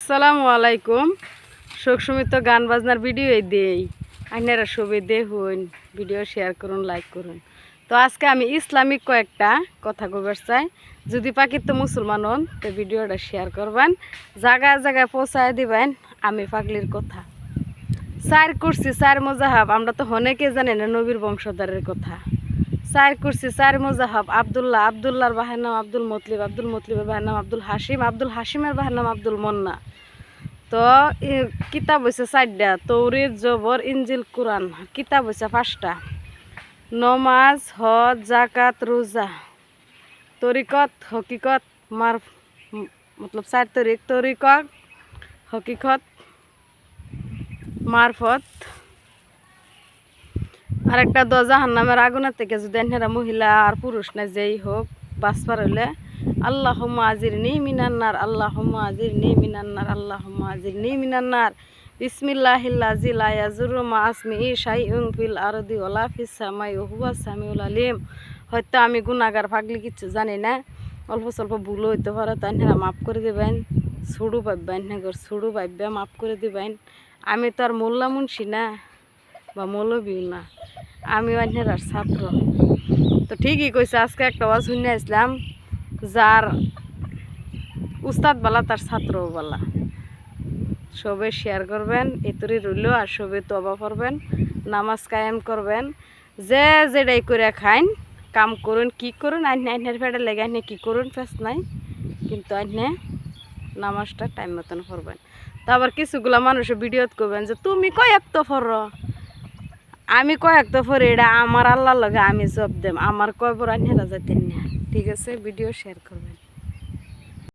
আসসালামু আলাইকুম। সবসময় তো গান বাজনার ভিডিও দেই, আপনারা সবাই দেখুন, ভিডিও শেয়ার করুন, লাইক করুন। তো আজকে আমি ইসলামিক কয়েকটা কথা কবার চাই। যদি পাকির তো মুসলমান হন তো ভিডিওটা শেয়ার করবেন, জায়গায় জায়গায় পৌঁছায় দিবেন আমি পাগলির কথা। চার করছি চার মজাহাব, আমরা তো অনেকে জানি না নবীর বংশধরের কথা। চার করছি চার মজাহাব, আবদুল্লাহর বাহের নাম আব্দুল মতলিবের বাহের নাম আব্দুল হাসিমের বাহের নাম আব্দুল মন্না। তো কিতাব হয়েছে 4টা, তৌরিত, জবর, ইঞ্জিল, কুরআন। কিতাব হয়েছে 5টা, নমাজ, হজ, জাকাত, রোজা। তরিকত, হকিকত, মতলব 4 তরিকত, হকিকত, মারফত। আরেকটা জাহান্নামের আগুনের থেকে যদি এনারা মহিলা আর পুরুষ না যেই হোক বাঁচবার হইলে আল্লাহুম্মা আজিরনি মিনান্নার, আল্লাহুম্মা আজিরনি মিনান্নার, আল্লাহুম্মা আজিরনি মিনান্নার। বিসমিল্লাহিল্লাযী লা ইয়াযুররু মা ইসমিহি শাইউন ফিল আরদি ওয়ালা ফিস সামাই ওয়া হুয়াস সামিউল আলিম। হয়তো আমি গুনাহগার, পাগলি, কিচ্ছু জানি না, অল্প স্বল্প ভুল হইতে পারে, তো এনারা মাফ করে দিবেন। ছুড়ু পাইবেন, এনাগর ছুড়ু পাইবে, মাফ করে দিবেন। আমি তো আর মোল্লা মুন্সি না বা মৌলবীও না, আমি অন্যের ছাত্র। তো ঠিকই কইছে, আজকে একটা ওয়াজ শুনে আসলাম, যার উস্তাদ বালা তার ছাত্রও বালা। সবে শেয়ার করবেন, এতরি রইল। আর সবে তবা করবেন, নামাজ কায়েম করবেন, যে যেটাই করে খাইন, কাম করুন, কি করুন, আইনের ফেডে লেগে আইনে কি করুন ফেস নাই, কিন্তু আইনে নামাজটা টাইম মতন করবেন। তো আবার কিছুগুলা মানুষের ভিডিওত করবেন যে তুমি কয়েক তো ফর, আমি কয়েক তো ফর, এটা আমার আল্লাহর লগে আমি জব দেম, আমার কয় বড় আইনেরা যাইতেন না। ঠিক আছে, ভিডিও শেয়ার করবেন।